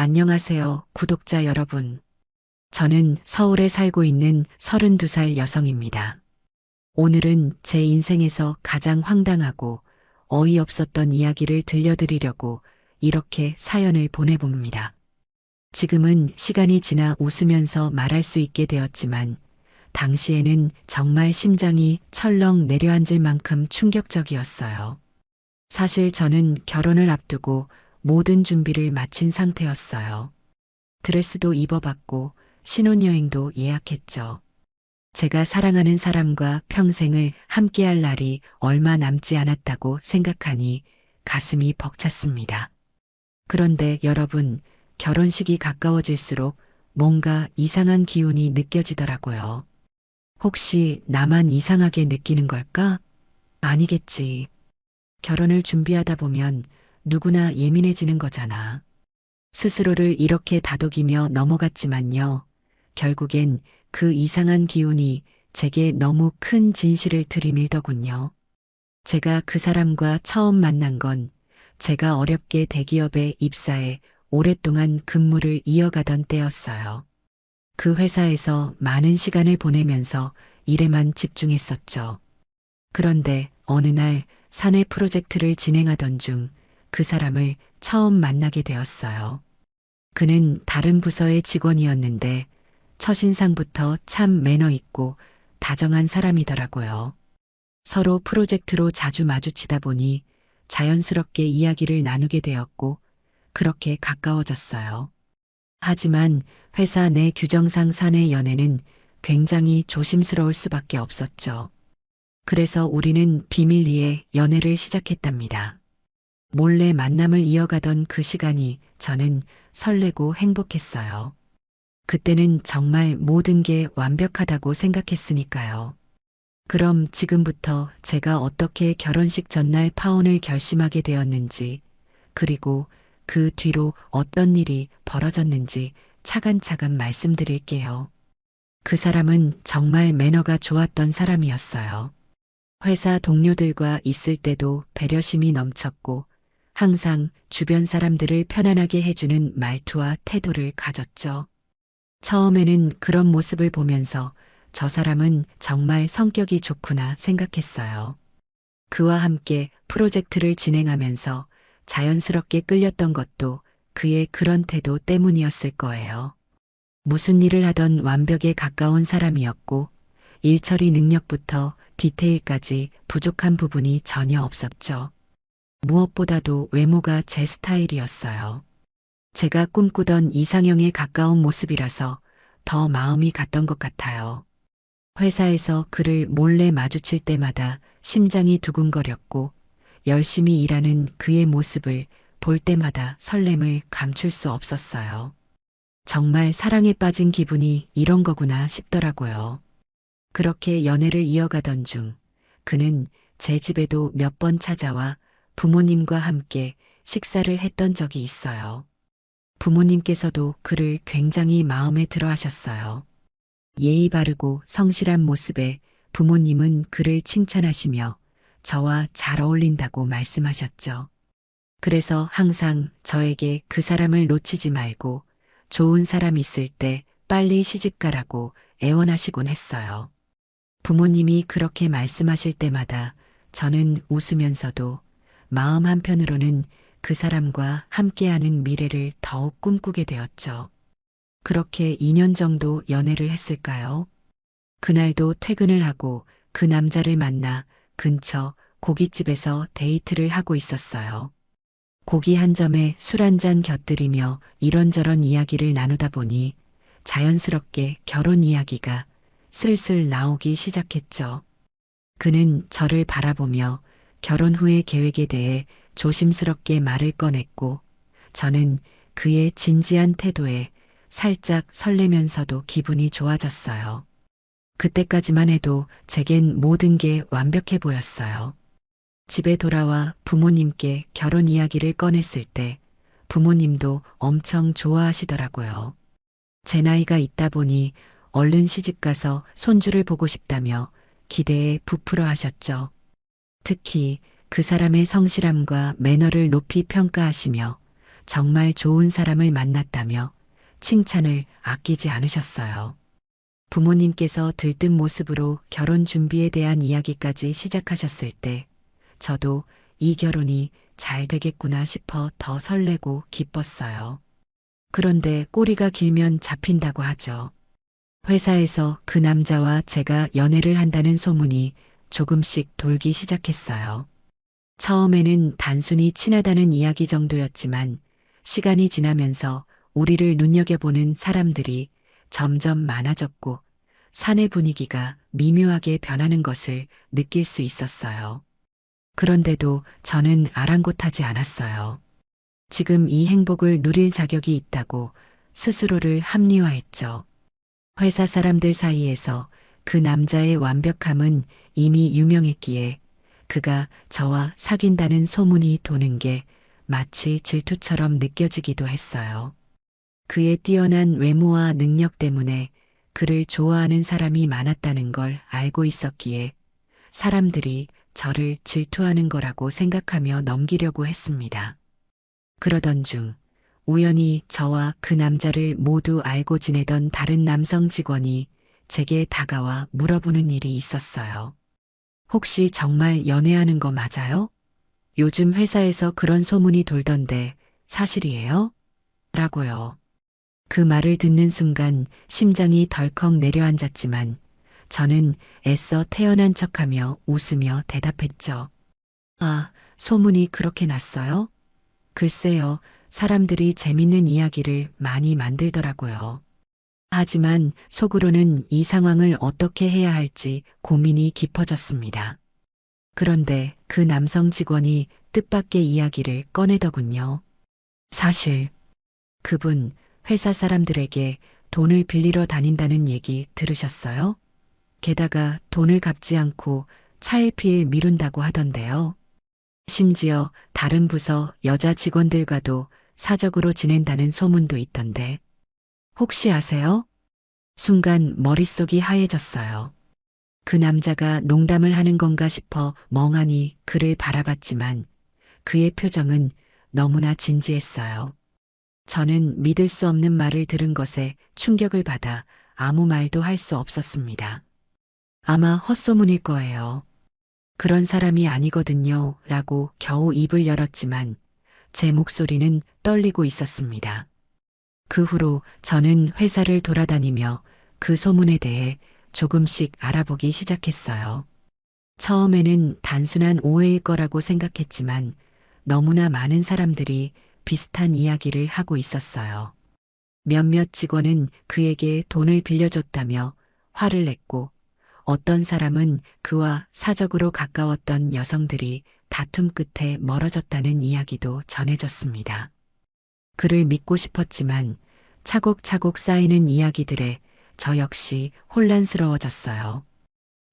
안녕하세요, 구독자 여러분. 저는 서울에 살고 있는 32살 여성입니다. 오늘은 제 인생에서 가장 황당하고 어이없었던 이야기를 들려드리려고 이렇게 사연을 보내봅니다. 지금은 시간이 지나 웃으면서 말할 수 있게 되었지만, 당시에는 정말 심장이 철렁 내려앉을 만큼 충격적이었어요. 사실 저는 결혼을 앞두고 모든 준비를 마친 상태였어요. 드레스도 입어봤고 신혼여행도 예약했죠. 제가 사랑하는 사람과 평생을 함께할 날이 얼마 남지 않았다고 생각하니 가슴이 벅찼습니다. 그런데 여러분, 결혼식이 가까워질수록 뭔가 이상한 기운이 느껴지더라고요. 혹시 나만 이상하게 느끼는 걸까? 아니겠지. 결혼을 준비하다 보면 누구나 예민해지는 거잖아. 스스로를 이렇게 다독이며 넘어갔지만요. 결국엔 그 이상한 기운이 제게 너무 큰 진실을 들이밀더군요. 제가 그 사람과 처음 만난 건 제가 어렵게 대기업에 입사해 오랫동안 근무를 이어가던 때였어요. 그 회사에서 많은 시간을 보내면서 일에만 집중했었죠. 그런데 어느 날 사내 프로젝트를 진행하던 중 그 사람을 처음 만나게 되었어요. 그는 다른 부서의 직원이었는데 첫인상부터 참 매너 있고 다정한 사람이더라고요. 서로 프로젝트로 자주 마주치다 보니 자연스럽게 이야기를 나누게 되었고 그렇게 가까워졌어요. 하지만 회사 내 규정상 사내 연애는 굉장히 조심스러울 수밖에 없었죠. 그래서 우리는 비밀리에 연애를 시작했답니다. 몰래 만남을 이어가던 그 시간이 저는 설레고 행복했어요. 그때는 정말 모든 게 완벽하다고 생각했으니까요. 그럼 지금부터 제가 어떻게 결혼식 전날 파혼을 결심하게 되었는지, 그리고 그 뒤로 어떤 일이 벌어졌는지 차근차근 말씀드릴게요. 그 사람은 정말 매너가 좋았던 사람이었어요. 회사 동료들과 있을 때도 배려심이 넘쳤고, 항상 주변 사람들을 편안하게 해주는 말투와 태도를 가졌죠. 처음에는 그런 모습을 보면서 저 사람은 정말 성격이 좋구나 생각했어요. 그와 함께 프로젝트를 진행하면서 자연스럽게 끌렸던 것도 그의 그런 태도 때문이었을 거예요. 무슨 일을 하던 완벽에 가까운 사람이었고, 일처리 능력부터 디테일까지 부족한 부분이 전혀 없었죠. 무엇보다도 외모가 제 스타일이었어요. 제가 꿈꾸던 이상형에 가까운 모습이라서 더 마음이 갔던 것 같아요. 회사에서 그를 몰래 마주칠 때마다 심장이 두근거렸고 열심히 일하는 그의 모습을 볼 때마다 설렘을 감출 수 없었어요. 정말 사랑에 빠진 기분이 이런 거구나 싶더라고요. 그렇게 연애를 이어가던 중 그는 제 집에도 몇 번 찾아와 부모님과 함께 식사를 했던 적이 있어요. 부모님께서도 그를 굉장히 마음에 들어 하셨어요. 예의 바르고 성실한 모습에 부모님은 그를 칭찬하시며 저와 잘 어울린다고 말씀하셨죠. 그래서 항상 저에게 그 사람을 놓치지 말고 좋은 사람 있을 때 빨리 시집가라고 애원하시곤 했어요. 부모님이 그렇게 말씀하실 때마다 저는 웃으면서도 마음 한편으로는 그 사람과 함께하는 미래를 더욱 꿈꾸게 되었죠. 그렇게 2년 정도 연애를 했을까요? 그날도 퇴근을 하고 그 남자를 만나 근처 고깃집에서 데이트를 하고 있었어요. 고기 한 점에 술 한 잔 곁들이며 이런저런 이야기를 나누다 보니 자연스럽게 결혼 이야기가 슬슬 나오기 시작했죠. 그는 저를 바라보며 결혼 후의 계획에 대해 조심스럽게 말을 꺼냈고 저는 그의 진지한 태도에 살짝 설레면서도 기분이 좋아졌어요. 그때까지만 해도 제겐 모든 게 완벽해 보였어요. 집에 돌아와 부모님께 결혼 이야기를 꺼냈을 때 부모님도 엄청 좋아하시더라고요. 제 나이가 있다 보니 얼른 시집가서 손주를 보고 싶다며 기대에 부풀어 하셨죠. 특히 그 사람의 성실함과 매너를 높이 평가하시며 정말 좋은 사람을 만났다며 칭찬을 아끼지 않으셨어요. 부모님께서 들뜬 모습으로 결혼 준비에 대한 이야기까지 시작하셨을 때 저도 이 결혼이 잘 되겠구나 싶어 더 설레고 기뻤어요. 그런데 꼬리가 길면 잡힌다고 하죠. 회사에서 그 남자와 제가 연애를 한다는 소문이 조금씩 돌기 시작했어요. 처음에는 단순히 친하다는 이야기 정도였지만 시간이 지나면서 우리를 눈여겨보는 사람들이 점점 많아졌고 사내 분위기가 미묘하게 변하는 것을 느낄 수 있었어요. 그런데도 저는 아랑곳하지 않았어요. 지금 이 행복을 누릴 자격이 있다고 스스로를 합리화했죠. 회사 사람들 사이에서 그 남자의 완벽함은 이미 유명했기에 그가 저와 사귄다는 소문이 도는 게 마치 질투처럼 느껴지기도 했어요. 그의 뛰어난 외모와 능력 때문에 그를 좋아하는 사람이 많았다는 걸 알고 있었기에 사람들이 저를 질투하는 거라고 생각하며 넘기려고 했습니다. 그러던 중 우연히 저와 그 남자를 모두 알고 지내던 다른 남성 직원이 제게 다가와 물어보는 일이 있었어요. 혹시 정말 연애하는 거 맞아요? 요즘 회사에서 그런 소문이 돌던데 사실이에요? 라고요. 그 말을 듣는 순간 심장이 덜컥 내려앉았지만 저는 애써 태연한 척하며 웃으며 대답했죠. 아, 소문이 그렇게 났어요? 글쎄요, 사람들이 재밌는 이야기를 많이 만들더라고요. 하지만 속으로는 이 상황을 어떻게 해야 할지 고민이 깊어졌습니다. 그런데 그 남성 직원이 뜻밖의 이야기를 꺼내더군요. 사실 그분 회사 사람들에게 돈을 빌리러 다닌다는 얘기 들으셨어요? 게다가 돈을 갚지 않고 차일피일 미룬다고 하던데요. 심지어 다른 부서 여자 직원들과도 사적으로 지낸다는 소문도 있던데. 혹시 아세요? 순간 머릿속이 하얘졌어요. 그 남자가 농담을 하는 건가 싶어 멍하니 그를 바라봤지만 그의 표정은 너무나 진지했어요. 저는 믿을 수 없는 말을 들은 것에 충격을 받아 아무 말도 할 수 없었습니다. 아마 헛소문일 거예요. 그런 사람이 아니거든요. 라고 겨우 입을 열었지만 제 목소리는 떨리고 있었습니다. 그 후로 저는 회사를 돌아다니며 그 소문에 대해 조금씩 알아보기 시작했어요. 처음에는 단순한 오해일 거라고 생각했지만 너무나 많은 사람들이 비슷한 이야기를 하고 있었어요. 몇몇 직원은 그에게 돈을 빌려줬다며 화를 냈고 어떤 사람은 그와 사적으로 가까웠던 여성들이 다툼 끝에 멀어졌다는 이야기도 전해졌습니다. 그를 믿고 싶었지만 차곡차곡 쌓이는 이야기들에 저 역시 혼란스러워졌어요.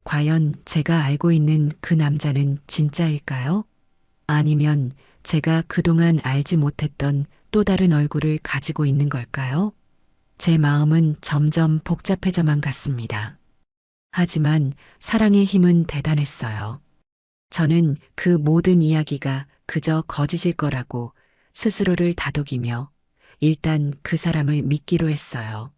과연 제가 알고 있는 그 남자는 진짜일까요? 아니면 제가 그동안 알지 못했던 또 다른 얼굴을 가지고 있는 걸까요? 제 마음은 점점 복잡해져만 갔습니다. 하지만 사랑의 힘은 대단했어요. 저는 그 모든 이야기가 그저 거짓일 거라고 스스로를 다독이며 일단 그 사람을 믿기로 했어요.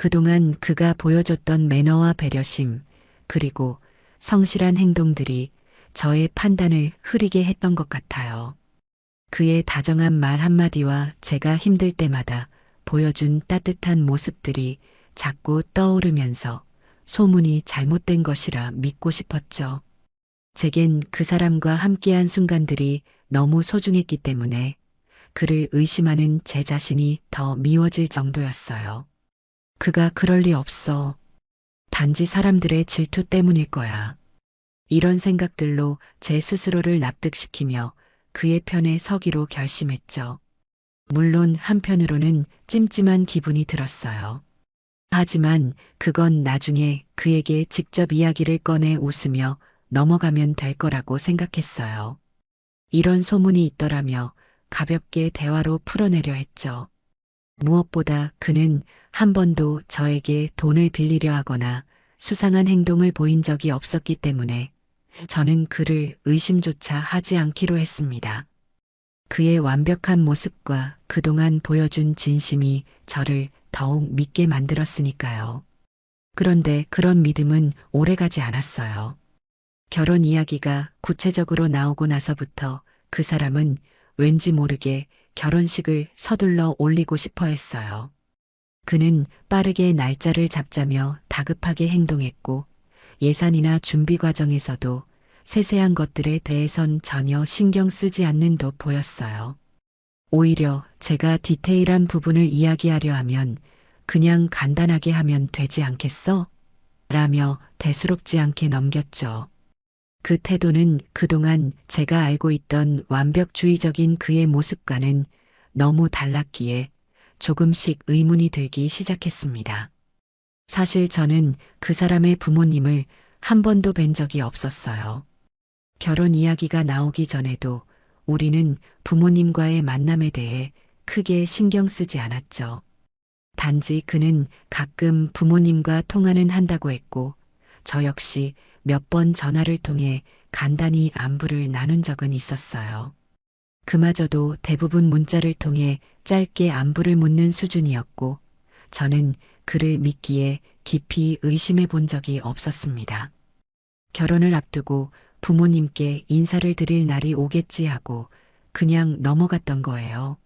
그동안 그가 보여줬던 매너와 배려심, 그리고 성실한 행동들이 저의 판단을 흐리게 했던 것 같아요. 그의 다정한 말 한마디와 제가 힘들 때마다 보여준 따뜻한 모습들이 자꾸 떠오르면서 소문이 잘못된 것이라 믿고 싶었죠. 제겐 그 사람과 함께한 순간들이 너무 소중했기 때문에 그를 의심하는 제 자신이 더 미워질 정도였어요. 그가 그럴 리 없어. 단지 사람들의 질투 때문일 거야. 이런 생각들로 제 스스로를 납득시키며 그의 편에 서기로 결심했죠. 물론 한편으로는 찜찜한 기분이 들었어요. 하지만 그건 나중에 그에게 직접 이야기를 꺼내 웃으며 넘어가면 될 거라고 생각했어요. 이런 소문이 있더라며 가볍게 대화로 풀어내려 했죠. 무엇보다 그는 한 번도 저에게 돈을 빌리려 하거나 수상한 행동을 보인 적이 없었기 때문에 저는 그를 의심조차 하지 않기로 했습니다. 그의 완벽한 모습과 그동안 보여준 진심이 저를 더욱 믿게 만들었으니까요. 그런데 그런 믿음은 오래가지 않았어요. 결혼 이야기가 구체적으로 나오고 나서부터 그 사람은 왠지 모르게 결혼식을 서둘러 올리고 싶어 했어요. 그는 빠르게 날짜를 잡자며 다급하게 행동했고 예산이나 준비 과정에서도 세세한 것들에 대해선 전혀 신경 쓰지 않는 듯 보였어요. 오히려 제가 디테일한 부분을 이야기하려 하면 그냥 간단하게 하면 되지 않겠어? 라며 대수롭지 않게 넘겼죠. 그 태도는 그동안 제가 알고 있던 완벽주의적인 그의 모습과는 너무 달랐기에 조금씩 의문이 들기 시작했습니다. 사실 저는 그 사람의 부모님을 한 번도 뵌 적이 없었어요. 결혼 이야기가 나오기 전에도 우리는 부모님과의 만남에 대해 크게 신경 쓰지 않았죠. 단지 그는 가끔 부모님과 통화는 한다고 했고, 저 역시 몇 번 전화를 통해 간단히 안부를 나눈 적은 있었어요. 그마저도 대부분 문자를 통해 짧게 안부를 묻는 수준이었고, 저는 그를 믿기에 깊이 의심해 본 적이 없었습니다. 결혼을 앞두고 부모님께 인사를 드릴 날이 오겠지 하고 그냥 넘어갔던 거예요.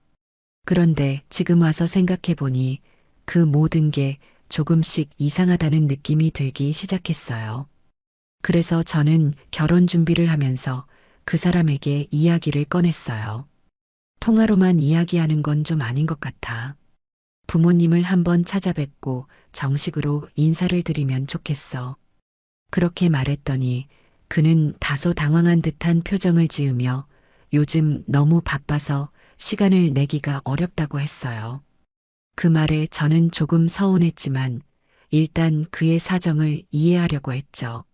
그런데 지금 와서 생각해 보니 그 모든 게 조금씩 이상하다는 느낌이 들기 시작했어요. 그래서 저는 결혼 준비를 하면서 그 사람에게 이야기를 꺼냈어요. 통화로만 이야기하는 건 좀 아닌 것 같아. 부모님을 한번 찾아뵙고 정식으로 인사를 드리면 좋겠어. 그렇게 말했더니 그는 다소 당황한 듯한 표정을 지으며 요즘 너무 바빠서 시간을 내기가 어렵다고 했어요. 그 말에 저는 조금 서운했지만 일단 그의 사정을 이해하려고 했죠.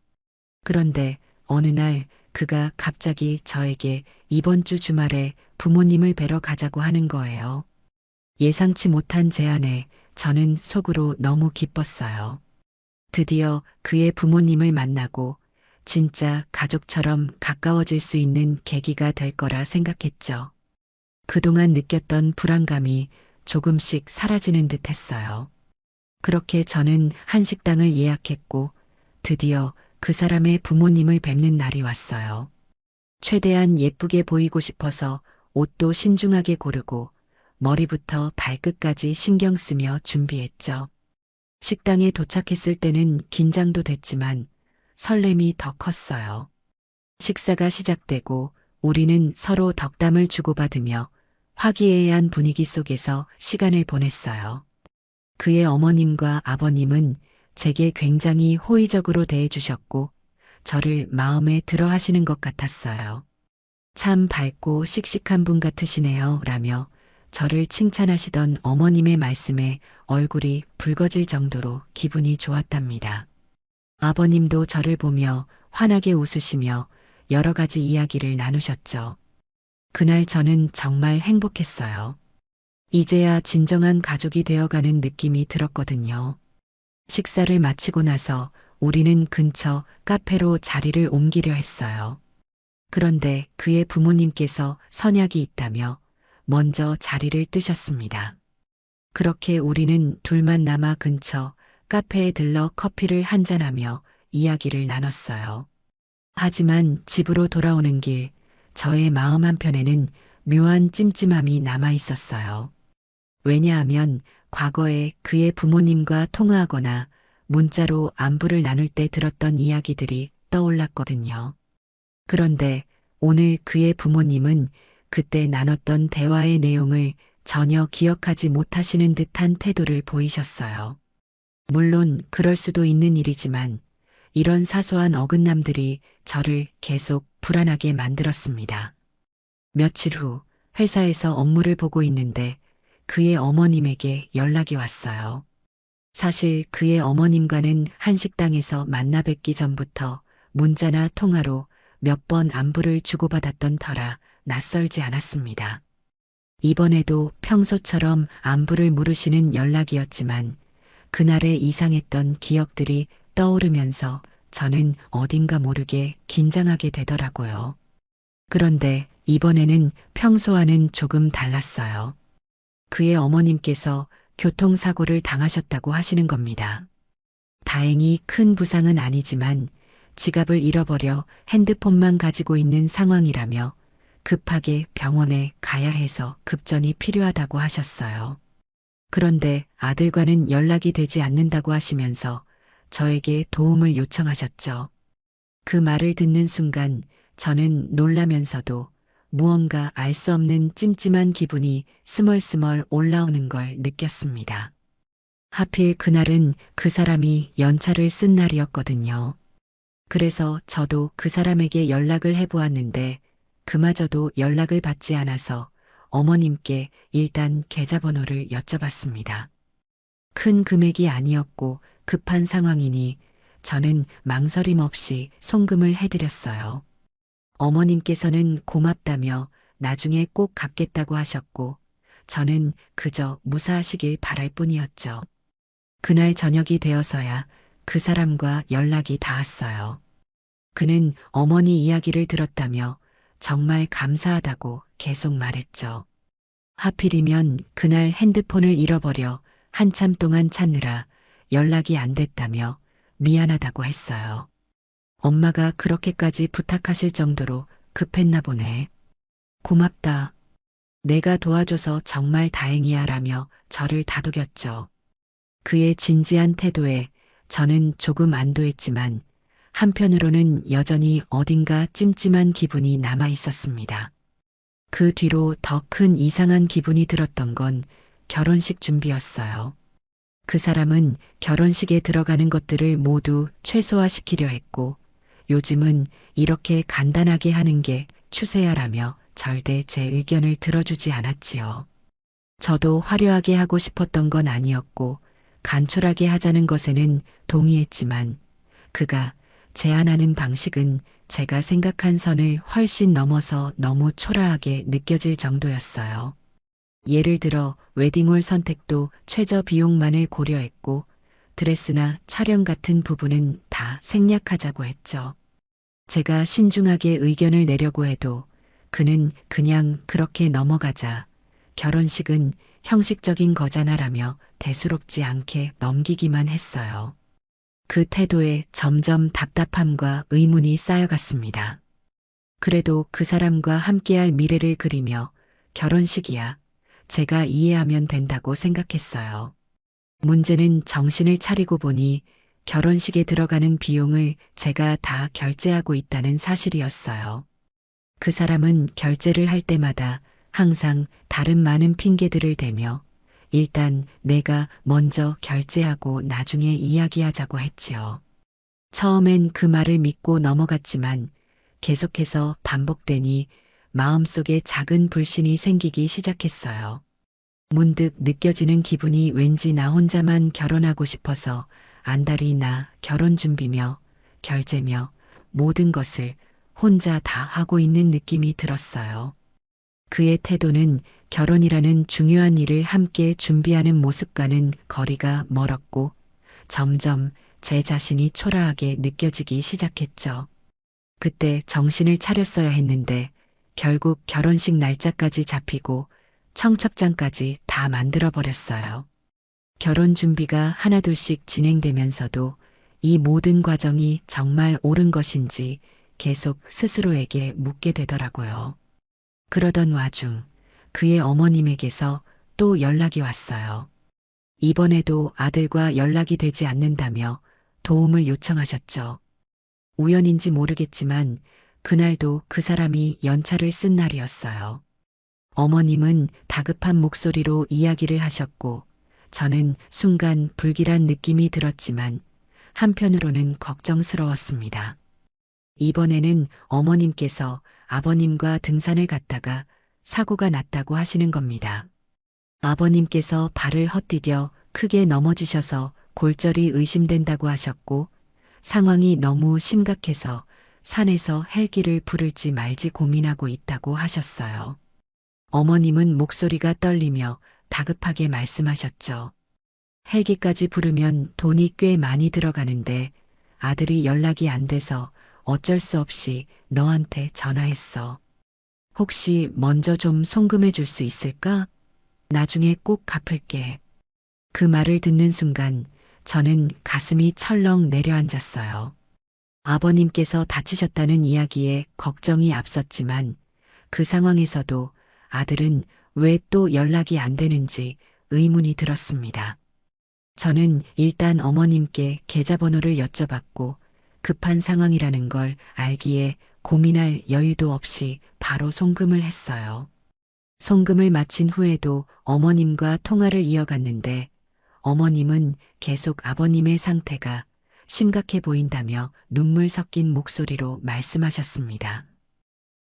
그런데 어느 날 그가 갑자기 저에게 이번 주 주말에 부모님을 뵈러 가자고 하는 거예요. 예상치 못한 제안에 저는 속으로 너무 기뻤어요. 드디어 그의 부모님을 만나고 진짜 가족처럼 가까워질 수 있는 계기가 될 거라 생각했죠. 그동안 느꼈던 불안감이 조금씩 사라지는 듯 했어요. 그렇게 저는 한식당을 예약했고 드디어 그 사람의 부모님을 뵙는 날이 왔어요. 최대한 예쁘게 보이고 싶어서 옷도 신중하게 고르고 머리부터 발끝까지 신경 쓰며 준비했죠. 식당에 도착했을 때는 긴장도 됐지만 설렘이 더 컸어요. 식사가 시작되고 우리는 서로 덕담을 주고받으며 화기애애한 분위기 속에서 시간을 보냈어요. 그의 어머님과 아버님은 제게 굉장히 호의적으로 대해주셨고 저를 마음에 들어 하시는 것 같았어요. 참 밝고 씩씩한 분 같으시네요 라며 저를 칭찬하시던 어머님의 말씀에 얼굴이 붉어질 정도로 기분이 좋았답니다. 아버님도 저를 보며 환하게 웃으시며 여러 가지 이야기를 나누셨죠. 그날 저는 정말 행복했어요. 이제야 진정한 가족이 되어가는 느낌이 들었거든요. 식사를 마치고 나서 우리는 근처 카페로 자리를 옮기려 했어요. 그런데 그의 부모님께서 선약이 있다며 먼저 자리를 뜨셨습니다. 그렇게 우리는 둘만 남아 근처 카페에 들러 커피를 한잔하며 이야기를 나눴어요. 하지만 집으로 돌아오는 길, 저의 마음 한편에는 묘한 찜찜함이 남아 있었어요. 왜냐하면 과거에 그의 부모님과 통화하거나 문자로 안부를 나눌 때 들었던 이야기들이 떠올랐거든요. 그런데 오늘 그의 부모님은 그때 나눴던 대화의 내용을 전혀 기억하지 못하시는 듯한 태도를 보이셨어요. 물론 그럴 수도 있는 일이지만 이런 사소한 어긋남들이 저를 계속 불안하게 만들었습니다. 며칠 후 회사에서 업무를 보고 있는데 그의 어머님에게 연락이 왔어요. 사실 그의 어머님과는 한식당에서 만나 뵙기 전부터 문자나 통화로 몇 번 안부를 주고받았던 터라 낯설지 않았습니다. 이번에도 평소처럼 안부를 물으시는 연락이었지만 그날의 이상했던 기억들이 떠오르면서 저는 어딘가 모르게 긴장하게 되더라고요. 그런데 이번에는 평소와는 조금 달랐어요. 그의 어머님께서 교통사고를 당하셨다고 하시는 겁니다. 다행히 큰 부상은 아니지만 지갑을 잃어버려 핸드폰만 가지고 있는 상황이라며 급하게 병원에 가야 해서 급전이 필요하다고 하셨어요. 그런데 아들과는 연락이 되지 않는다고 하시면서 저에게 도움을 요청하셨죠. 그 말을 듣는 순간 저는 놀라면서도 무언가 알 수 없는 찜찜한 기분이 스멀스멀 올라오는 걸 느꼈습니다. 하필 그날은 그 사람이 연차를 쓴 날이었거든요. 그래서 저도 그 사람에게 연락을 해보았는데 그마저도 연락을 받지 않아서 어머님께 일단 계좌번호를 여쭤봤습니다. 큰 금액이 아니었고 급한 상황이니 저는 망설임 없이 송금을 해드렸어요. 어머님께서는 고맙다며 나중에 꼭 갚겠다고 하셨고 저는 그저 무사하시길 바랄 뿐이었죠. 그날 저녁이 되어서야 그 사람과 연락이 닿았어요. 그는 어머니 이야기를 들었다며 정말 감사하다고 계속 말했죠. 하필이면 그날 핸드폰을 잃어버려 한참 동안 찾느라 연락이 안 됐다며 미안하다고 했어요. 엄마가 그렇게까지 부탁하실 정도로 급했나 보네. 고맙다. 내가 도와줘서 정말 다행이야 라며 저를 다독였죠. 그의 진지한 태도에 저는 조금 안도했지만 한편으로는 여전히 어딘가 찜찜한 기분이 남아 있었습니다. 그 뒤로 더 큰 이상한 기분이 들었던 건 결혼식 준비였어요. 그 사람은 결혼식에 들어가는 것들을 모두 최소화시키려 했고 요즘은 이렇게 간단하게 하는 게 추세야라며 절대 제 의견을 들어주지 않았지요. 저도 화려하게 하고 싶었던 건 아니었고 간촐하게 하자는 것에는 동의했지만 그가 제안하는 방식은 제가 생각한 선을 훨씬 넘어서 너무 초라하게 느껴질 정도였어요. 예를 들어 웨딩홀 선택도 최저 비용만을 고려했고 드레스나 촬영 같은 부분은 다 생략하자고 했죠. 제가 신중하게 의견을 내려고 해도 그는 그냥 그렇게 넘어가자 결혼식은 형식적인 거잖아라며 대수롭지 않게 넘기기만 했어요. 그 태도에 점점 답답함과 의문이 쌓여갔습니다. 그래도 그 사람과 함께할 미래를 그리며 결혼식이야 제가 이해하면 된다고 생각했어요. 문제는 정신을 차리고 보니 결혼식에 들어가는 비용을 제가 다 결제하고 있다는 사실이었어요. 그 사람은 결제를 할 때마다 항상 다른 많은 핑계들을 대며 일단 내가 먼저 결제하고 나중에 이야기하자고 했지요. 처음엔 그 말을 믿고 넘어갔지만 계속해서 반복되니 마음속에 작은 불신이 생기기 시작했어요. 문득 느껴지는 기분이 왠지 나 혼자만 결혼하고 싶어서 안달이 나 결혼 준비며 결제며 모든 것을 혼자 다 하고 있는 느낌이 들었어요. 그의 태도는 결혼이라는 중요한 일을 함께 준비하는 모습과는 거리가 멀었고 점점 제 자신이 초라하게 느껴지기 시작했죠. 그때 정신을 차렸어야 했는데 결국 결혼식 날짜까지 잡히고 청첩장까지 다 만들어버렸어요. 결혼 준비가 하나둘씩 진행되면서도 이 모든 과정이 정말 옳은 것인지 계속 스스로에게 묻게 되더라고요. 그러던 와중 그의 어머님에게서 또 연락이 왔어요. 이번에도 아들과 연락이 되지 않는다며 도움을 요청하셨죠. 우연인지 모르겠지만 그날도 그 사람이 연차를 쓴 날이었어요. 어머님은 다급한 목소리로 이야기를 하셨고 저는 순간 불길한 느낌이 들었지만 한편으로는 걱정스러웠습니다. 이번에는 어머님께서 아버님과 등산을 갔다가 사고가 났다고 하시는 겁니다. 아버님께서 발을 헛디뎌 크게 넘어지셔서 골절이 의심된다고 하셨고 상황이 너무 심각해서 산에서 헬기를 부를지 말지 고민하고 있다고 하셨어요. 어머님은 목소리가 떨리며 다급하게 말씀하셨죠. 헬기까지 부르면 돈이 꽤 많이 들어가는데 아들이 연락이 안 돼서 어쩔 수 없이 너한테 전화했어. 혹시 먼저 좀 송금해 줄 수 있을까? 나중에 꼭 갚을게. 그 말을 듣는 순간 저는 가슴이 철렁 내려앉았어요. 아버님께서 다치셨다는 이야기에 걱정이 앞섰지만 그 상황에서도 아들은 왜 또 연락이 안 되는지 의문이 들었습니다. 저는 일단 어머님께 계좌번호를 여쭤봤고 급한 상황이라는 걸 알기에 고민할 여유도 없이 바로 송금을 했어요. 송금을 마친 후에도 어머님과 통화를 이어갔는데 어머님은 계속 아버님의 상태가 심각해 보인다며 눈물 섞인 목소리로 말씀하셨습니다.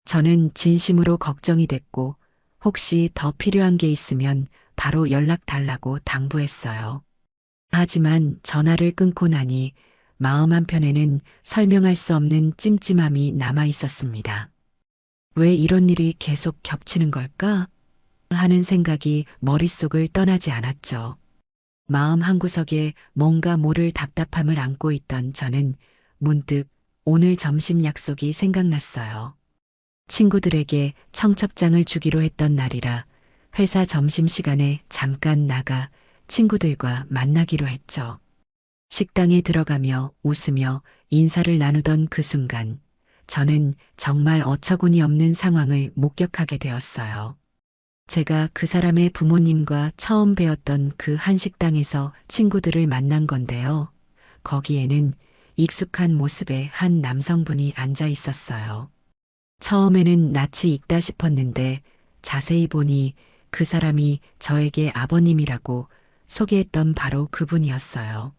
저는 진심으로 걱정이 됐고 혹시 더 필요한 게 있으면 바로 연락 달라고 당부했어요. 하지만 전화를 끊고 나니 마음 한편에는 설명할 수 없는 찜찜함이 남아 있었습니다. 왜 이런 일이 계속 겹치는 걸까? 하는 생각이 머릿속을 떠나지 않았죠. 마음 한구석에 뭔가 모를 답답함을 안고 있던 저는 문득 오늘 점심 약속이 생각났어요. 친구들에게 청첩장을 주기로 했던 날이라 회사 점심시간에 잠깐 나가 친구들과 만나기로 했죠. 식당에 들어가며 웃으며 인사를 나누던 그 순간 저는 정말 어처구니 없는 상황을 목격하게 되었어요. 제가 그 사람의 부모님과 처음 뵈었던 그 한식당에서 친구들을 만난 건데요. 거기에는 익숙한 모습의 한 남성분이 앉아 있었어요. 처음에는 낯이 익다 싶었는데 자세히 보니 그 사람이 저에게 아버님이라고 소개했던 바로 그분이었어요.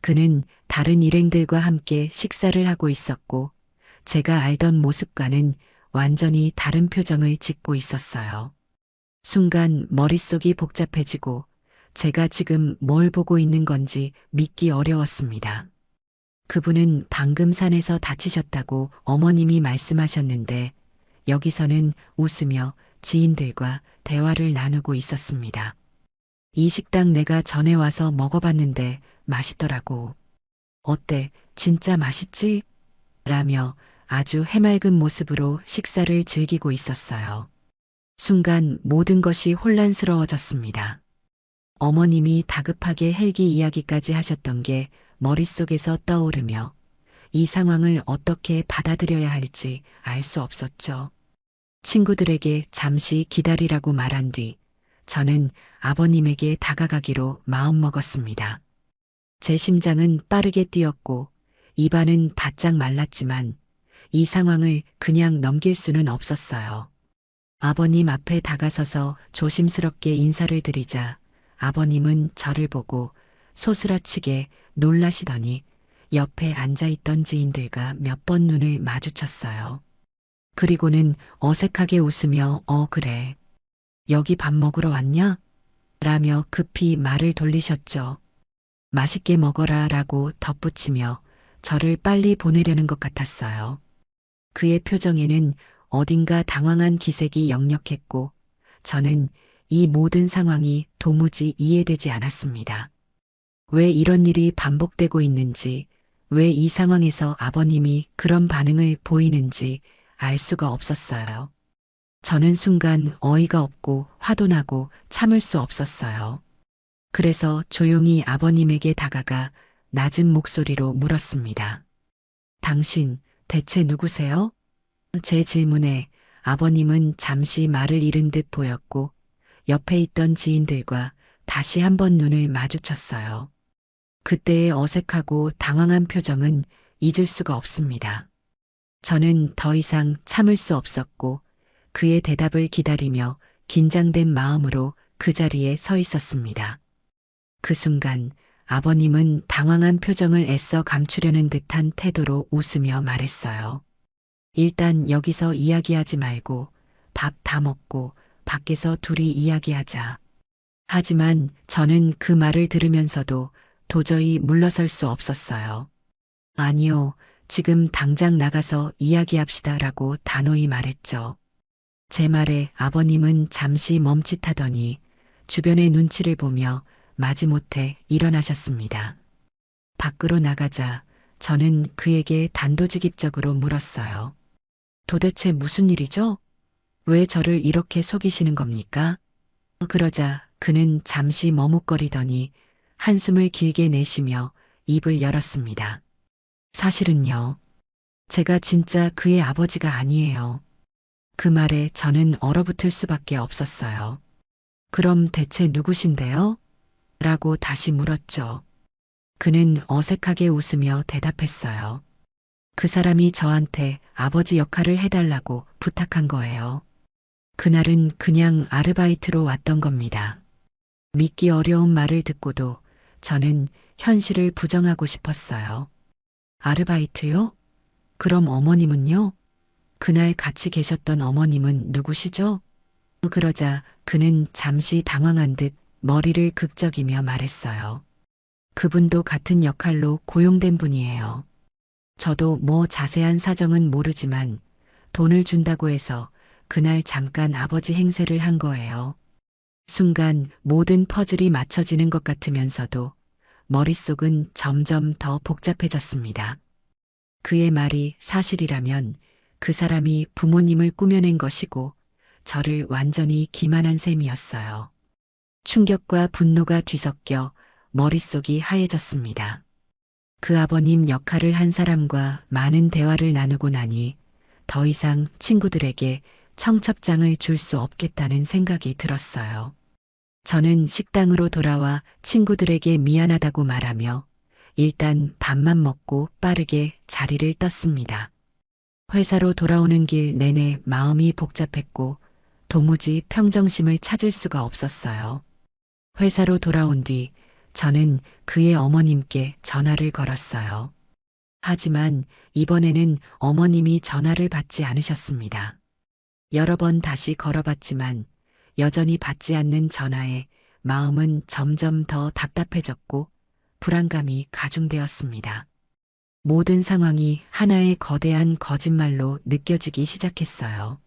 그는 다른 일행들과 함께 식사를 하고 있었고 제가 알던 모습과는 완전히 다른 표정을 짓고 있었어요. 순간 머릿속이 복잡해지고 제가 지금 뭘 보고 있는 건지 믿기 어려웠습니다. 그분은 방금 산에서 다치셨다고 어머님이 말씀하셨는데 여기서는 웃으며 지인들과 대화를 나누고 있었습니다. 이 식당 내가 전에 와서 먹어봤는데 맛있더라고. 어때? 진짜 맛있지? 라며 아주 해맑은 모습으로 식사를 즐기고 있었어요. 순간 모든 것이 혼란스러워졌습니다. 어머님이 다급하게 헬기 이야기까지 하셨던 게 머릿속에서 떠오르며 이 상황을 어떻게 받아들여야 할지 알 수 없었죠. 친구들에게 잠시 기다리라고 말한 뒤 저는 아버님에게 다가가기로 마음먹었습니다. 제 심장은 빠르게 뛰었고 입안은 바짝 말랐지만 이 상황을 그냥 넘길 수는 없었어요. 아버님 앞에 다가서서 조심스럽게 인사를 드리자 아버님은 저를 보고 소스라치게 놀라시더니 옆에 앉아있던 지인들과 몇 번 눈을 마주쳤어요. 그리고는 어색하게 웃으며 그래. 여기 밥 먹으러 왔냐? 라며 급히 말을 돌리셨죠. 맛있게 먹어라 라고 덧붙이며 저를 빨리 보내려는 것 같았어요. 그의 표정에는 어딘가 당황한 기색이 역력했고 저는 이 모든 상황이 도무지 이해되지 않았습니다. 왜 이런 일이 반복되고 있는지, 왜 이 상황에서 아버님이 그런 반응을 보이는지 알 수가 없었어요. 저는 순간 어이가 없고 화도 나고 참을 수 없었어요. 그래서 조용히 아버님에게 다가가 낮은 목소리로 물었습니다. 당신 대체 누구세요? 제 질문에 아버님은 잠시 말을 잃은 듯 보였고 옆에 있던 지인들과 다시 한번 눈을 마주쳤어요. 그때의 어색하고 당황한 표정은 잊을 수가 없습니다. 저는 더 이상 참을 수 없었고 그의 대답을 기다리며 긴장된 마음으로 그 자리에 서 있었습니다. 그 순간 아버님은 당황한 표정을 애써 감추려는 듯한 태도로 웃으며 말했어요. 일단 여기서 이야기하지 말고 밥 다 먹고 밖에서 둘이 이야기하자. 하지만 저는 그 말을 들으면서도 도저히 물러설 수 없었어요. 아니요, 지금 당장 나가서 이야기합시다라고 단호히 말했죠. 제 말에 아버님은 잠시 멈칫하더니 주변의 눈치를 보며 마지못해 일어나셨습니다. 밖으로 나가자 저는 그에게 단도직입적으로 물었어요. 도대체 무슨 일이죠? 왜 저를 이렇게 속이시는 겁니까? 그러자 그는 잠시 머뭇거리더니 한숨을 길게 내쉬며 입을 열었습니다. 사실은요, 제가 진짜 그의 아버지가 아니에요. 그 말에 저는 얼어붙을 수밖에 없었어요. 그럼 대체 누구신데요? 라고 다시 물었죠. 그는 어색하게 웃으며 대답했어요. 그 사람이 저한테 아버지 역할을 해달라고 부탁한 거예요. 그날은 그냥 아르바이트로 왔던 겁니다. 믿기 어려운 말을 듣고도 저는 현실을 부정하고 싶었어요. 아르바이트요? 그럼 어머님은요? 그날 같이 계셨던 어머님은 누구시죠? 그러자 그는 잠시 당황한 듯 머리를 극적이며 말했어요. 그분도 같은 역할로 고용된 분이에요. 저도 뭐 자세한 사정은 모르지만 돈을 준다고 해서 그날 잠깐 아버지 행세를 한 거예요. 순간 모든 퍼즐이 맞춰지는 것 같으면서도 머릿속은 점점 더 복잡해졌습니다. 그의 말이 사실이라면 그 사람이 부모님을 꾸며낸 것이고 저를 완전히 기만한 셈이었어요. 충격과 분노가 뒤섞여 머릿속이 하얘졌습니다. 그 아버님 역할을 한 사람과 많은 대화를 나누고 나니 더 이상 친구들에게 청첩장을 줄 수 없겠다는 생각이 들었어요. 저는 식당으로 돌아와 친구들에게 미안하다고 말하며 일단 밥만 먹고 빠르게 자리를 떴습니다. 회사로 돌아오는 길 내내 마음이 복잡했고 도무지 평정심을 찾을 수가 없었어요. 회사로 돌아온 뒤 저는 그의 어머님께 전화를 걸었어요. 하지만 이번에는 어머님이 전화를 받지 않으셨습니다. 여러 번 다시 걸어봤지만 여전히 받지 않는 전화에 마음은 점점 더 답답해졌고 불안감이 가중되었습니다. 모든 상황이 하나의 거대한 거짓말로 느껴지기 시작했어요.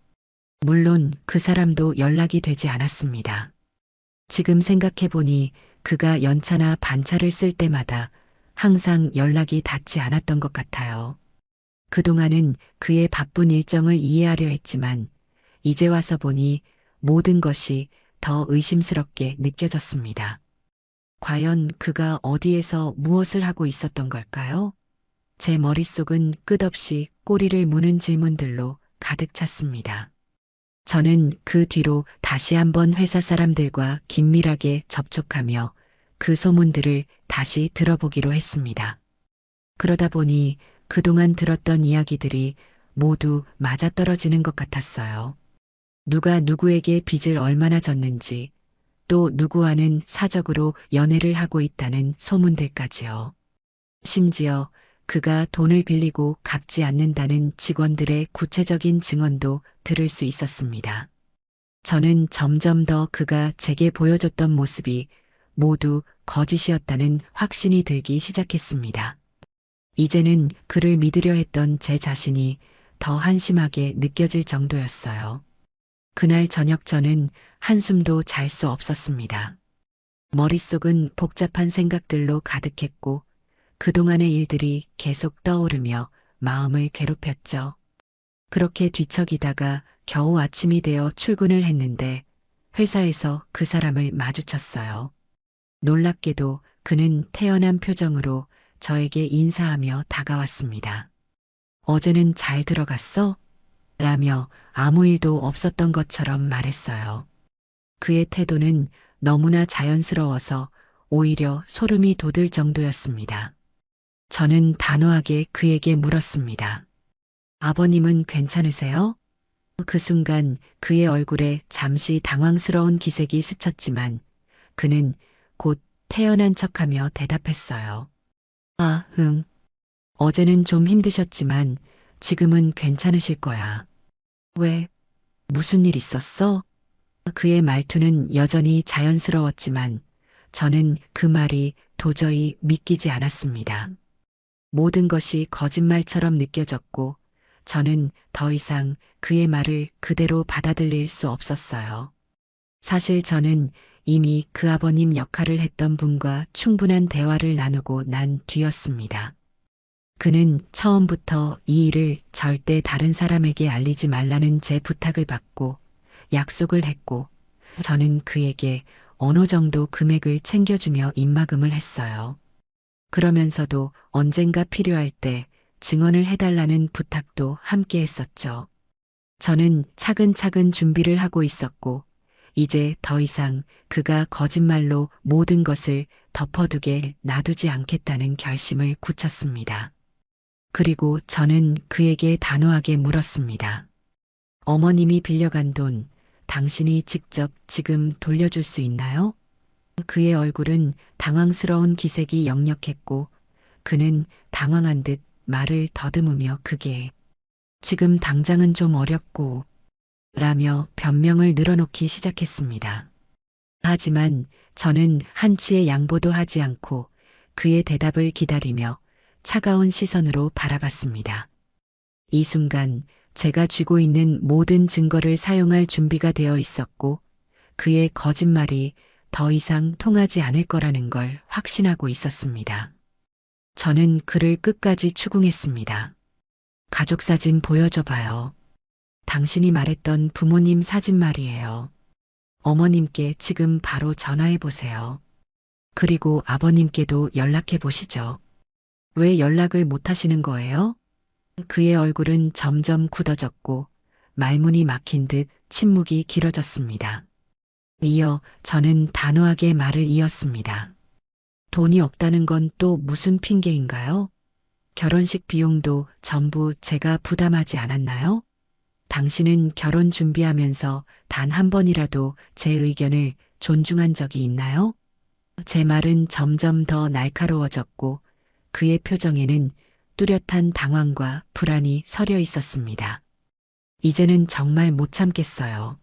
물론 그 사람도 연락이 되지 않았습니다. 지금 생각해보니 그가 연차나 반차를 쓸 때마다 항상 연락이 닿지 않았던 것 같아요. 그동안은 그의 바쁜 일정을 이해하려 했지만 이제 와서 보니 모든 것이 더 의심스럽게 느껴졌습니다. 과연 그가 어디에서 무엇을 하고 있었던 걸까요? 제 머릿속은 끝없이 꼬리를 무는 질문들로 가득 찼습니다. 저는 그 뒤로 다시 한번 회사 사람들과 긴밀하게 접촉하며 그 소문들을 다시 들어보기로 했습니다. 그러다 보니 그동안 들었던 이야기들이 모두 맞아떨어지는 것 같았어요. 누가 누구에게 빚을 얼마나 졌는지, 또 누구와는 사적으로 연애를 하고 있다는 소문들까지요. 심지어 그가 돈을 빌리고 갚지 않는다는 직원들의 구체적인 증언도 들을 수 있었습니다. 저는 점점 더 그가 제게 보여줬던 모습이 모두 거짓이었다는 확신이 들기 시작했습니다. 이제는 그를 믿으려 했던 제 자신이 더 한심하게 느껴질 정도였어요. 그날 저녁 저는 한숨도 잘 수 없었습니다. 머릿속은 복잡한 생각들로 가득했고 그동안의 일들이 계속 떠오르며 마음을 괴롭혔죠. 그렇게 뒤척이다가 겨우 아침이 되어 출근을 했는데 회사에서 그 사람을 마주쳤어요. 놀랍게도 그는 태연한 표정으로 저에게 인사하며 다가왔습니다. 어제는 잘 들어갔어? 라며 아무 일도 없었던 것처럼 말했어요. 그의 태도는 너무나 자연스러워서 오히려 소름이 돋을 정도였습니다. 저는 단호하게 그에게 물었습니다. 아버님은 괜찮으세요? 그 순간 그의 얼굴에 잠시 당황스러운 기색이 스쳤지만 그는 곧 태연한 척하며 대답했어요. 아, 응. 어제는 좀 힘드셨지만 지금은 괜찮으실 거야. 왜? 무슨 일 있었어? 그의 말투는 여전히 자연스러웠지만 저는 그 말이 도저히 믿기지 않았습니다. 모든 것이 거짓말처럼 느껴졌고 저는 더 이상 그의 말을 그대로 받아들일 수 없었어요. 사실 저는 이미 그 아버님 역할을 했던 분과 충분한 대화를 나누고 난 뒤였습니다. 그는 처음부터 이 일을 절대 다른 사람에게 알리지 말라는 제 부탁을 받고 약속을 했고, 저는 그에게 어느 정도 금액을 챙겨주며 입막음을 했어요. 그러면서도 언젠가 필요할 때 증언을 해달라는 부탁도 함께 했었죠. 저는 차근차근 준비를 하고 있었고, 이제 더 이상 그가 거짓말로 모든 것을 덮어두게 놔두지 않겠다는 결심을 굳혔습니다. 그리고 저는 그에게 단호하게 물었습니다. 어머님이 빌려간 돈, 당신이 직접 지금 돌려줄 수 있나요? 그의 얼굴은 당황스러운 기색이 역력했고, 그는 당황한 듯 말을 더듬으며 그게 지금 당장은 좀 어렵고, 라며 변명을 늘어놓기 시작했습니다. 하지만 저는 한치의 양보도 하지 않고 그의 대답을 기다리며 차가운 시선으로 바라봤습니다. 이 순간 제가 쥐고 있는 모든 증거를 사용할 준비가 되어 있었고, 그의 거짓말이 더 이상 통하지 않을 거라는 걸 확신하고 있었습니다. 저는 그를 끝까지 추궁했습니다. 가족사진 보여줘봐요. 당신이 말했던 부모님 사진 말이에요. 어머님께 지금 바로 전화해 보세요. 그리고 아버님께도 연락해 보시죠. 왜 연락을 못 하시는 거예요? 그의 얼굴은 점점 굳어졌고 말문이 막힌 듯 침묵이 길어졌습니다. 이어 저는 단호하게 말을 이었습니다. 돈이 없다는 건 또 무슨 핑계인가요? 결혼식 비용도 전부 제가 부담하지 않았나요? 당신은 결혼 준비하면서 단 한 번이라도 제 의견을 존중한 적이 있나요? 제 말은 점점 더 날카로워졌고 그의 표정에는 뚜렷한 당황과 불안이 서려 있었습니다. 이제는 정말 못 참겠어요.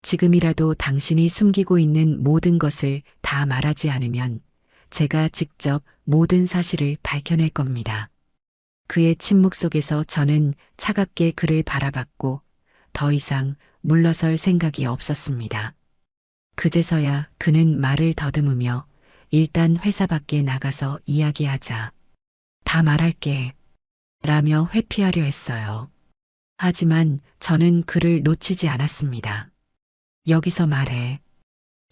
지금이라도 당신이 숨기고 있는 모든 것을 다 말하지 않으면 제가 직접 모든 사실을 밝혀낼 겁니다. 그의 침묵 속에서 저는 차갑게 그를 바라봤고 더 이상 물러설 생각이 없었습니다. 그제서야 그는 말을 더듬으며 일단 회사 밖에 나가서 이야기하자. 다 말할게. 라며 회피하려 했어요. 하지만 저는 그를 놓치지 않았습니다. 여기서 말해.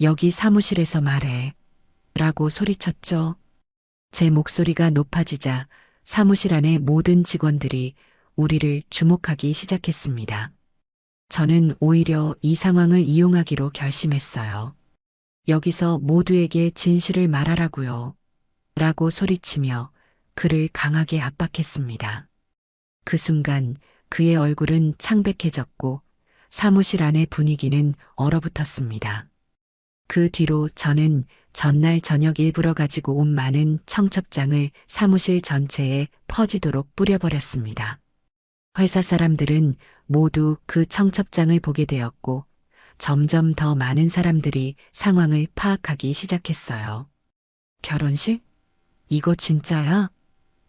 여기 사무실에서 말해. 라고 소리쳤죠. 제 목소리가 높아지자 사무실 안의 모든 직원들이 우리를 주목하기 시작했습니다. 저는 오히려 이 상황을 이용하기로 결심했어요. 여기서 모두에게 진실을 말하라고요. 라고 소리치며 그를 강하게 압박했습니다. 그 순간 그의 얼굴은 창백해졌고 사무실 안의 분위기는 얼어붙었습니다. 그 뒤로 저는 전날 저녁 일부러 가지고 온 많은 청첩장을 사무실 전체에 퍼지도록 뿌려버렸습니다. 회사 사람들은 모두 그 청첩장을 보게 되었고 점점 더 많은 사람들이 상황을 파악하기 시작했어요. 결혼식? 이거 진짜야?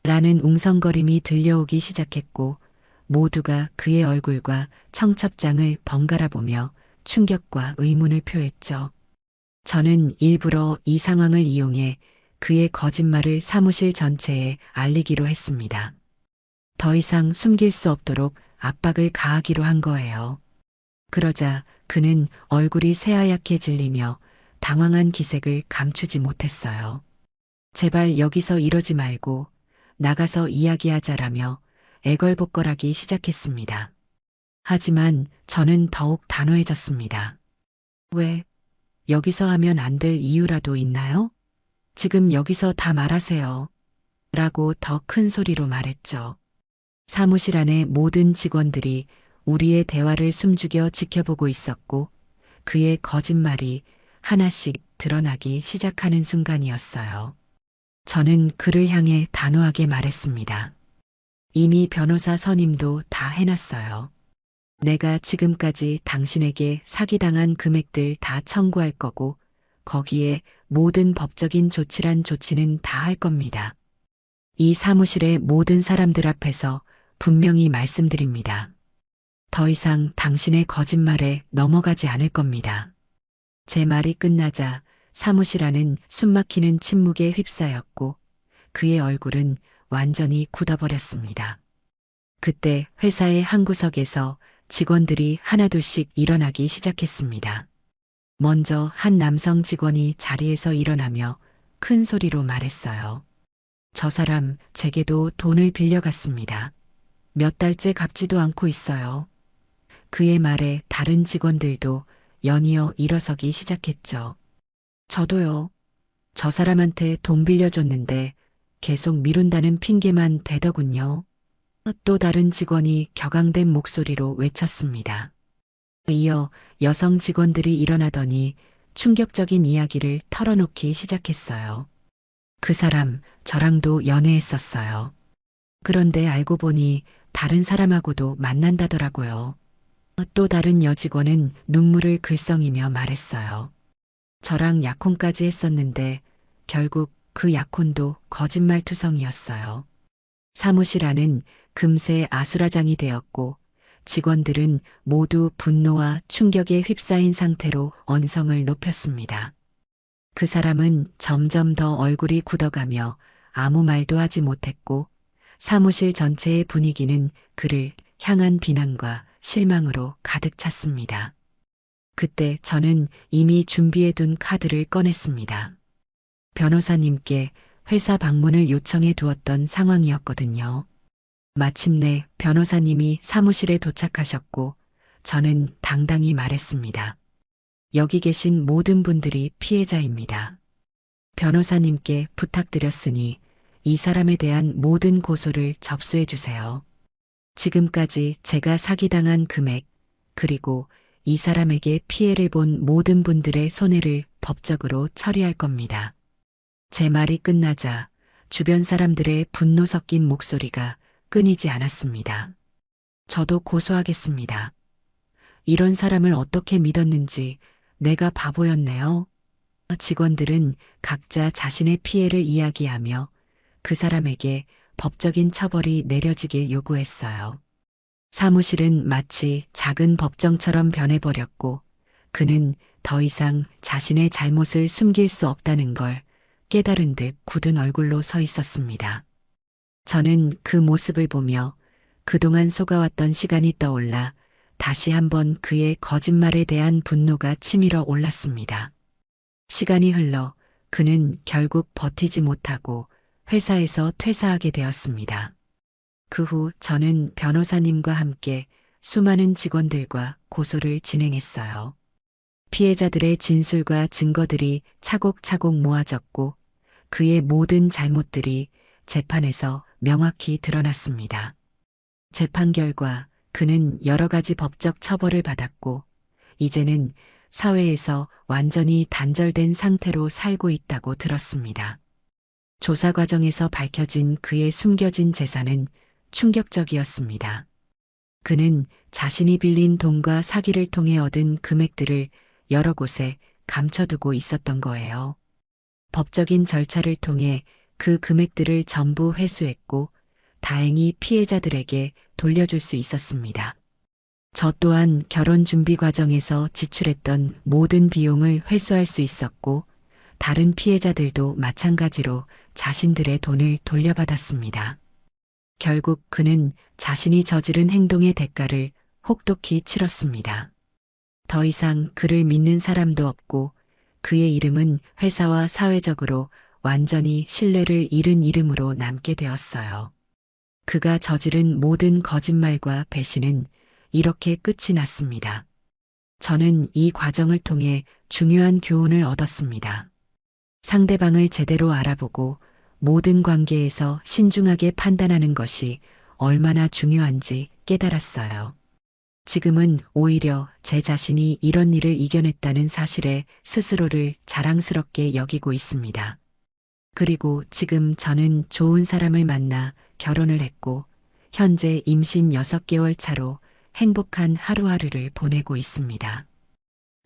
라는 웅성거림이 들려오기 시작했고 모두가 그의 얼굴과 청첩장을 번갈아 보며 충격과 의문을 표했죠. 저는 일부러 이 상황을 이용해 그의 거짓말을 사무실 전체에 알리기로 했습니다. 더 이상 숨길 수 없도록 압박을 가하기로 한 거예요. 그러자 그는 얼굴이 새하얗게 질리며 당황한 기색을 감추지 못했어요. 제발 여기서 이러지 말고 나가서 이야기하자라며 애걸복걸하기 시작했습니다. 하지만 저는 더욱 단호해졌습니다. 왜? 여기서 하면 안 될 이유라도 있나요? 지금 여기서 다 말하세요. 라고 더 큰 소리로 말했죠. 사무실 안의 모든 직원들이 우리의 대화를 숨죽여 지켜보고 있었고 그의 거짓말이 하나씩 드러나기 시작하는 순간이었어요. 저는 그를 향해 단호하게 말했습니다. 이미 변호사 선임도 다 해놨어요. 내가 지금까지 당신에게 사기당한 금액들 다 청구할 거고 거기에 모든 법적인 조치란 조치는 다 할 겁니다. 이 사무실의 모든 사람들 앞에서 분명히 말씀드립니다. 더 이상 당신의 거짓말에 넘어가지 않을 겁니다. 제 말이 끝나자 사무실 안은 숨막히는 침묵에 휩싸였고 그의 얼굴은 완전히 굳어버렸습니다. 그때 회사의 한 구석에서 직원들이 하나둘씩 일어나기 시작했습니다. 먼저 한 남성 직원이 자리에서 일어나며 큰 소리로 말했어요. 저 사람 제게도 돈을 빌려갔습니다. 몇 달째 갚지도 않고 있어요. 그의 말에 다른 직원들도 연이어 일어서기 시작했죠. 저도요. 저 사람한테 돈 빌려줬는데 계속 미룬다는 핑계만 대더군요. 또 다른 직원이 격앙된 목소리로 외쳤습니다. 이어 여성 직원들이 일어나더니 충격적인 이야기를 털어놓기 시작했어요. 그 사람 저랑도 연애했었어요. 그런데 알고 보니 다른 사람하고도 만난다더라고요. 또 다른 여직원은 눈물을 글썽이며 말했어요. 저랑 약혼까지 했었는데 결국 그 약혼도 거짓말투성이었어요. 사무실 안은 금세 아수라장이 되었고 직원들은 모두 분노와 충격에 휩싸인 상태로 언성을 높였습니다. 그 사람은 점점 더 얼굴이 굳어가며 아무 말도 하지 못했고 사무실 전체의 분위기는 그를 향한 비난과 실망으로 가득 찼습니다. 그때 저는 이미 준비해둔 카드를 꺼냈습니다. 변호사님께 회사 방문을 요청해 두었던 상황이었거든요. 마침내 변호사님이 사무실에 도착하셨고 저는 당당히 말했습니다. 여기 계신 모든 분들이 피해자입니다. 변호사님께 부탁드렸으니 이 사람에 대한 모든 고소를 접수해 주세요. 지금까지 제가 사기당한 금액, 그리고 이 사람에게 피해를 본 모든 분들의 손해를 법적으로 처리할 겁니다. 제 말이 끝나자 주변 사람들의 분노 섞인 목소리가 끊이지 않았습니다. 저도 고소하겠습니다. 이런 사람을 어떻게 믿었는지 내가 바보였네요. 직원들은 각자 자신의 피해를 이야기하며 그 사람에게 법적인 처벌이 내려지길 요구했어요. 사무실은 마치 작은 법정처럼 변해버렸고 그는 더 이상 자신의 잘못을 숨길 수 없다는 걸 깨달은 듯 굳은 얼굴로 서 있었습니다. 저는 그 모습을 보며 그동안 속아왔던 시간이 떠올라 다시 한번 그의 거짓말에 대한 분노가 치밀어 올랐습니다. 시간이 흘러 그는 결국 버티지 못하고 회사에서 퇴사하게 되었습니다. 그 후 저는 변호사님과 함께 수많은 직원들과 고소를 진행했어요. 피해자들의 진술과 증거들이 차곡차곡 모아졌고 그의 모든 잘못들이 재판에서 명확히 드러났습니다. 재판 결과 그는 여러 가지 법적 처벌을 받았고 이제는 사회에서 완전히 단절된 상태로 살고 있다고 들었습니다. 조사 과정에서 밝혀진 그의 숨겨진 재산은 충격적이었습니다. 그는 자신이 빌린 돈과 사기를 통해 얻은 금액들을 여러 곳에 감춰두고 있었던 거예요. 법적인 절차를 통해 그 금액들을 전부 회수했고 다행히 피해자들에게 돌려줄 수 있었습니다. 저 또한 결혼 준비 과정에서 지출했던 모든 비용을 회수할 수 있었고 다른 피해자들도 마찬가지로 자신들의 돈을 돌려받았습니다. 결국 그는 자신이 저지른 행동의 대가를 혹독히 치렀습니다. 더 이상 그를 믿는 사람도 없고 그의 이름은 회사와 사회적으로 완전히 신뢰를 잃은 이름으로 남게 되었어요. 그가 저지른 모든 거짓말과 배신은 이렇게 끝이 났습니다. 저는 이 과정을 통해 중요한 교훈을 얻었습니다. 상대방을 제대로 알아보고 모든 관계에서 신중하게 판단하는 것이 얼마나 중요한지 깨달았어요. 지금은 오히려 제 자신이 이런 일을 이겨냈다는 사실에 스스로를 자랑스럽게 여기고 있습니다. 그리고 지금 저는 좋은 사람을 만나 결혼을 했고 현재 임신 6개월 차로 행복한 하루하루를 보내고 있습니다.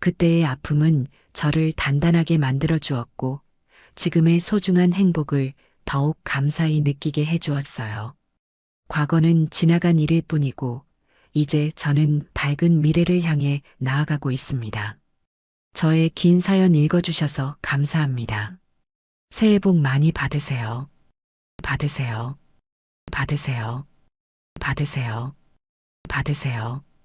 그때의 아픔은 저를 단단하게 만들어 주었고 지금의 소중한 행복을 더욱 감사히 느끼게 해주었어요. 과거는 지나간 일일 뿐이고 이제 저는 밝은 미래를 향해 나아가고 있습니다. 저의 긴 사연 읽어주셔서 감사합니다. 새해 복 많이 받으세요. 받으세요. 받으세요. 받으세요. 받으세요.